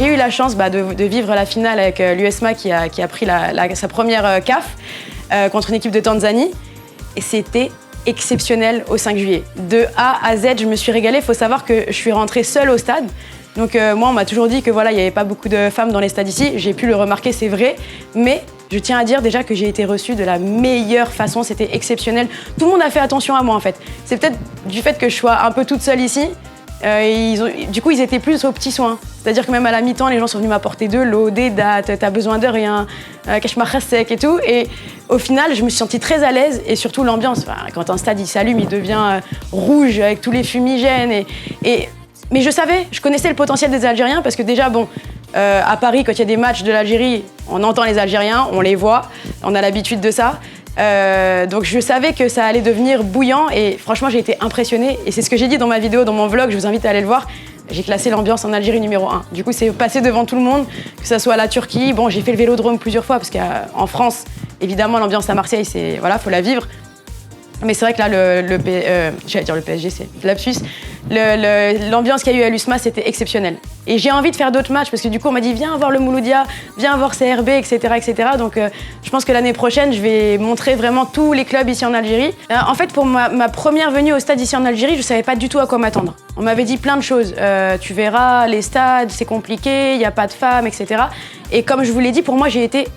J'ai eu la chance de vivre la finale avec l'USMA qui a pris sa première CAF contre une équipe de Tanzanie. Et c'était exceptionnel au 5 juillet. De A à Z, je me suis régalée. Il faut savoir que je suis rentrée seule au stade. Donc moi, on m'a toujours dit que voilà, il n'y avait pas beaucoup de femmes dans les stades ici. J'ai pu le remarquer, c'est vrai. Mais je tiens à dire déjà que j'ai été reçue de la meilleure façon. C'était exceptionnel. Tout le monde a fait attention à moi, en fait. C'est peut-être du fait que je sois un peu toute seule ici. Du coup, ils étaient plus aux petits soins. C'est-à-dire que même à la mi-temps, les gens sont venus m'apporter de l'eau, des dates, t'as besoin de rien, cache-marre sec et tout. Et au final, je me suis sentie très à l'aise et surtout l'ambiance. Enfin, quand un stade il s'allume, il devient rouge avec tous les fumigènes. Mais je savais, je connaissais le potentiel des Algériens parce que déjà, à Paris, quand il y a des matchs de l'Algérie, on entend les Algériens, on les voit, on a l'habitude de ça. Donc je savais que ça allait devenir bouillant et franchement j'ai été impressionnée et c'est ce que j'ai dit dans ma vidéo, dans mon vlog, je vous invite à aller le voir. J'ai classé l'ambiance en Algérie numéro 1. Du coup c'est passé devant tout le monde, que ça soit à la Turquie. Bon, j'ai fait le Vélodrome plusieurs fois parce qu'en France, évidemment l'ambiance à Marseille, c'est voilà, faut la vivre. Mais c'est vrai que là, j'allais dire le PSG, c'est lapsus. L'ambiance qu'il y a eu à l'USMA, c'était exceptionnel. Et j'ai envie de faire d'autres matchs parce que du coup, on m'a dit viens voir le Mouloudia, viens voir CRB, etc. etc. Donc je pense que l'année prochaine, je vais montrer vraiment tous les clubs ici en Algérie. En fait, pour ma première venue au stade ici en Algérie, je ne savais pas du tout à quoi m'attendre. On m'avait dit plein de choses. Tu verras, les stades, c'est compliqué, il n'y a pas de femmes, etc. Et comme je vous l'ai dit, pour moi, j'ai été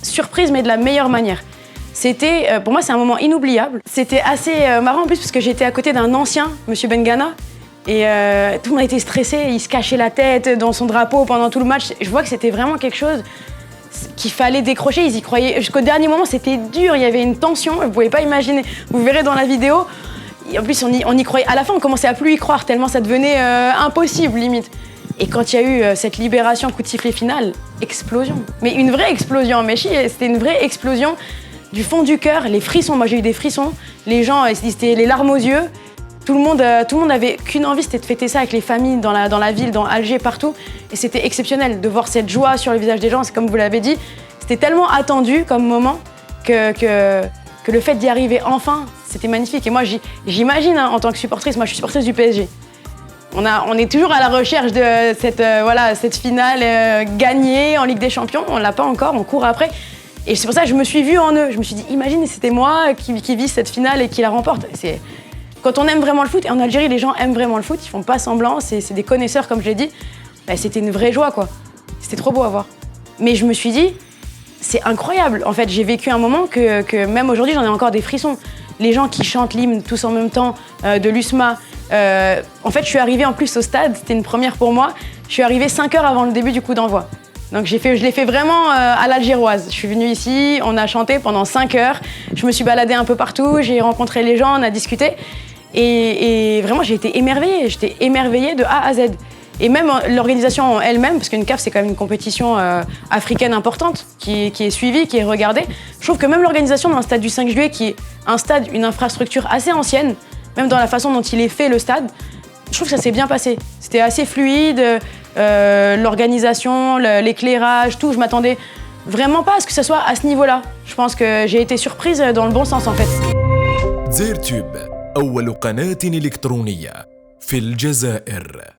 surprise, mais de la meilleure manière. Pour moi, c'est un moment inoubliable. C'était assez marrant en plus parce que j'étais à côté d'un ancien, Monsieur Bengana, et tout le monde était stressé, il se cachait la tête dans son drapeau pendant tout le match. Je vois que c'était vraiment quelque chose qu'il fallait décrocher, ils y croyaient. Jusqu'au dernier moment, c'était dur, il y avait une tension, vous ne pouvez pas imaginer. Vous verrez dans la vidéo, et en plus on y croyait. À la fin, on commençait à plus y croire tellement ça devenait impossible, limite. Et quand il y a eu cette libération, coup de sifflet final, explosion. Mais une vraie explosion, mais c'était une vraie explosion. Du fond du cœur, les frissons, moi j'ai eu des frissons, les gens, c'était les larmes aux yeux, tout le monde avait qu'une envie, c'était de fêter ça avec les familles dans la ville, dans Alger, partout, et c'était exceptionnel de voir cette joie sur le visage des gens, c'est comme vous l'avez dit, c'était tellement attendu comme moment que le fait d'y arriver enfin, c'était magnifique. Et moi j'imagine, en tant que supportrice, moi je suis supportrice du PSG, on est toujours à la recherche de cette finale gagnée en Ligue des Champions, on l'a pas encore, on court après. Et c'est pour ça que je me suis vue en eux. Je me suis dit, imagine, c'était moi qui vis cette finale et qui la remporte. Quand on aime vraiment le foot, et en Algérie, les gens aiment vraiment le foot, ils font pas semblant, c'est des connaisseurs, comme je l'ai dit. C'était une vraie joie, quoi. C'était trop beau à voir. Mais je me suis dit, c'est incroyable. En fait, j'ai vécu un moment que même aujourd'hui, j'en ai encore des frissons. Les gens qui chantent l'hymne tous en même temps de l'USMA. En fait, je suis arrivée en plus au stade, c'était une première pour moi. Je suis arrivée 5 heures avant le début du coup d'envoi. Donc je l'ai fait vraiment à l'algéroise. Je suis venue ici, on a chanté pendant 5 heures. Je me suis baladée un peu partout, j'ai rencontré les gens, on a discuté. Et vraiment, j'ai été émerveillée. J'étais émerveillée de A à Z. Et même l'organisation elle-même, parce qu'une CAF, c'est quand même une compétition africaine importante, qui est suivie, qui est regardée. Je trouve que même l'organisation dans le stade du 5 juillet, qui est un stade, une infrastructure assez ancienne, même dans la façon dont il est fait, le stade, je trouve que ça s'est bien passé. C'était assez fluide. L'organisation, l'éclairage, tout, je m'attendais vraiment pas à ce que ce soit à ce niveau-là. Je pense que j'ai été surprise dans le bon sens en fait. زيرتوب أول قناة إلكترونية في الجزائر.